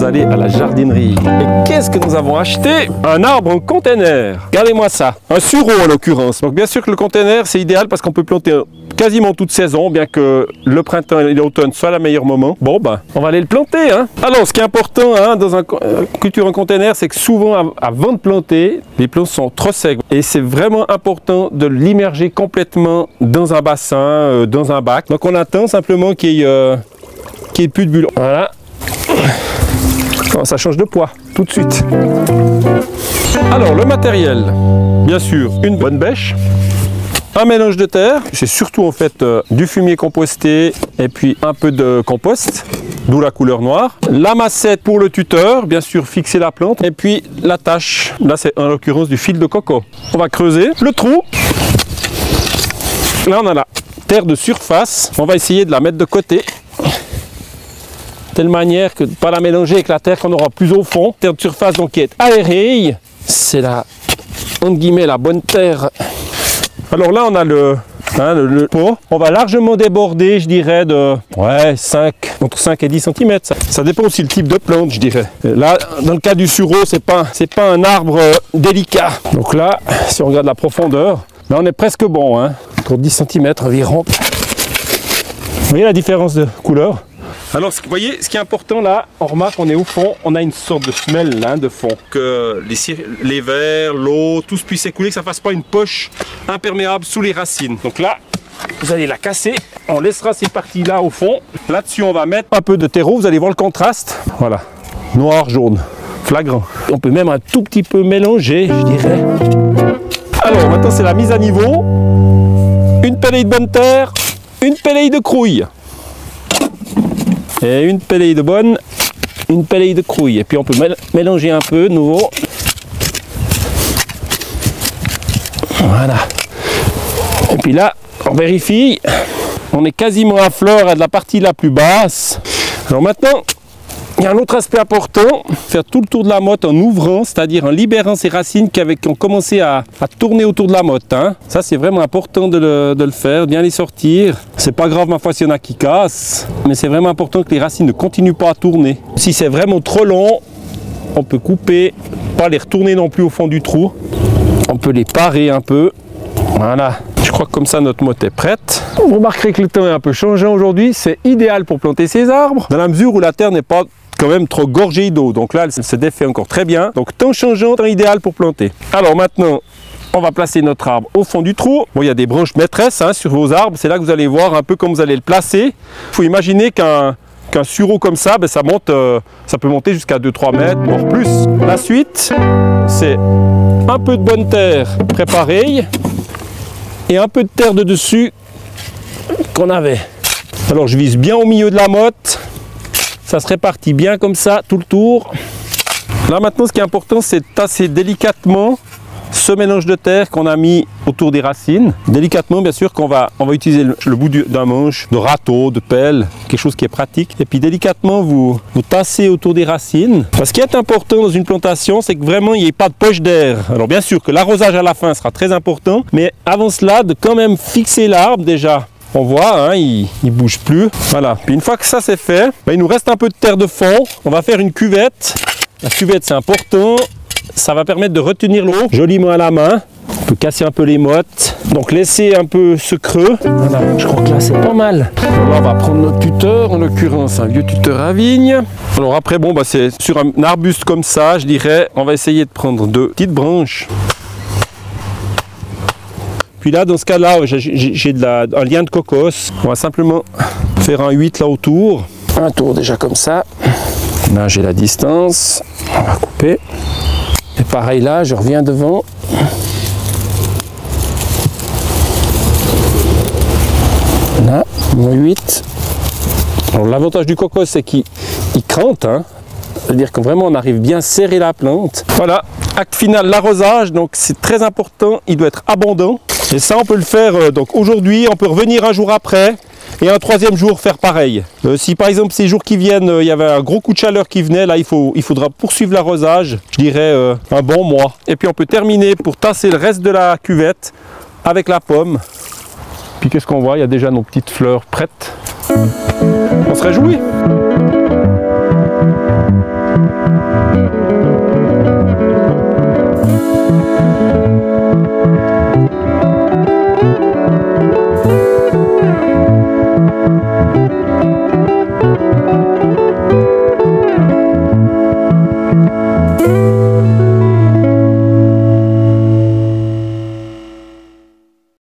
sommes allés à la jardinerie. Et qu'est-ce que nous avons acheté? Un arbre en container. Regardez-moi ça. Un sureau en l'occurrence. Donc bien sûr que le container c'est idéal parce qu'on peut planter quasiment toute saison, bien que le printemps et l'automne soient le meilleur moment. Bon ben, on va aller le planter. Hein. Alors ce qui est important dans une culture en container, c'est que souvent avant de planter, les plants sont trop secs. Et c'est vraiment important de l'immerger complètement dans un bassin, dans un bac. Donc on attend simplement qu'il y ait plus de bulles. Voilà. Ça change de poids tout de suite. Alors le matériel, bien sûr, une bonne bêche, un mélange de terre, c'est surtout en fait du fumier composté et puis un peu de compost, d'où la couleur noire. La massette pour le tuteur, bien sûr fixer la plante, et puis la tâche, là c'est en l'occurrence du fil de coco. On va creuser le trou. Là on a la terre de surface, on va essayer de la mettre de côté. De telle manière que de ne pas la mélanger avec la terre qu'on aura plus au fond. Terre de surface donc qui est aérée, c'est la, entre guillemets, la bonne terre. Alors là on a le pot. On va largement déborder, je dirais, de entre 5 et 10 cm. Ça dépend aussi le type de plante, je dirais. Là, dans le cas du sureau, c'est pas un arbre délicat. Donc là, si on regarde la profondeur, là on est presque bon, hein, pour 10 cm environ. Vous voyez la différence de couleur? Alors, vous voyez, ce qui est important là, on remarque, on est au fond, on a une sorte de semelle là, de fond. Que les vers, l'eau, tout se puisse écouler, que ça ne fasse pas une poche imperméable sous les racines. Donc là, vous allez la casser, on laissera ces parties-là au fond. Là-dessus, on va mettre un peu de terreau, vous allez voir le contraste. Voilà, noir, jaune, flagrant. On peut même un tout petit peu mélanger, je dirais. Alors, maintenant, c'est la mise à niveau. Une pellée de bonne terre, une pellée de crouille. Et une pellée de bonne, une pellée de crouille. Et puis on peut mélanger un peu de nouveau. Voilà. Et puis là, on vérifie. On est quasiment à fleur à de la partie la plus basse. Alors maintenant, il y a un autre aspect important. Faire tout le tour de la motte en ouvrant, c'est-à-dire en libérant ces racines qui ont commencé à tourner autour de la motte. Hein. Ça, c'est vraiment important de le faire, bien les sortir. C'est pas grave, ma foi, s'il y en a qui cassent, mais c'est vraiment important que les racines ne continuent pas à tourner. Si c'est vraiment trop long, on peut couper, pas les retourner non plus au fond du trou. On peut les parer un peu. Voilà. Je crois que comme ça, notre motte est prête. Vous remarquerez que le temps est un peu changeant aujourd'hui. C'est idéal pour planter ces arbres, dans la mesure où la terre n'est pas quand même trop gorgée d'eau. Donc là, elle se défait encore très bien. Donc temps changeant, temps idéal pour planter. Alors maintenant, on va placer notre arbre au fond du trou. Bon, il y a des branches maîtresses hein, sur vos arbres. C'est là que vous allez voir un peu comment vous allez le placer. Il faut imaginer qu'un sureau comme ça, ben, ça peut monter jusqu'à 2-3 mètres, voire plus. La suite, c'est un peu de bonne terre préparée et un peu de terre de dessus qu'on avait. Alors je vise bien au milieu de la motte. Ça se répartit bien comme ça, tout le tour. Là maintenant, ce qui est important, c'est de tasser délicatement ce mélange de terre qu'on a mis autour des racines. Délicatement, bien sûr, qu'on va utiliser le bout d'un manche, de râteau, de pelle, quelque chose qui est pratique. Et puis délicatement, vous tassez autour des racines. Parce ce qui est important dans une plantation, c'est que vraiment, il n'y ait pas de poche d'air. Alors bien sûr que l'arrosage à la fin sera très important, mais avant cela, de quand même fixer l'arbre déjà. On voit, hein, il ne bouge plus. Voilà. Puis une fois que ça c'est fait, ben, il nous reste un peu de terre de fond. On va faire une cuvette. La cuvette, c'est important. Ça va permettre de retenir l'eau joliment à la main. On peut casser un peu les mottes. Donc laisser un peu ce creux. Voilà. Je crois que là c'est pas mal. Alors là, on va prendre notre tuteur, en l'occurrence un vieux tuteur à vigne. Alors après, bon, bah, c'est sur un arbuste comme ça, je dirais, on va essayer de prendre 2 petites branches. Puis là, dans ce cas-là, j'ai un lien de cocos. On va simplement faire un 8 là autour. Un tour déjà comme ça. Là, j'ai la distance. On va couper. Et pareil là, je reviens devant. Là, mon 8. Alors l'avantage du cocos, c'est qu'il crante. Hein. C'est-à-dire que vraiment, on arrive bien à serrer la plante. Voilà, acte final, l'arrosage. Donc c'est très important, il doit être abondant. Et ça, on peut le faire donc aujourd'hui, on peut revenir un jour après et un 3e jour faire pareil. Si par exemple ces jours qui viennent, il y avait un gros coup de chaleur qui venait, là il faudra poursuivre l'arrosage, je dirais un bon mois. Et puis on peut terminer pour tasser le reste de la cuvette avec la pomme. Puis qu'est-ce qu'on voit? Il y a déjà nos petites fleurs prêtes. On se réjouit.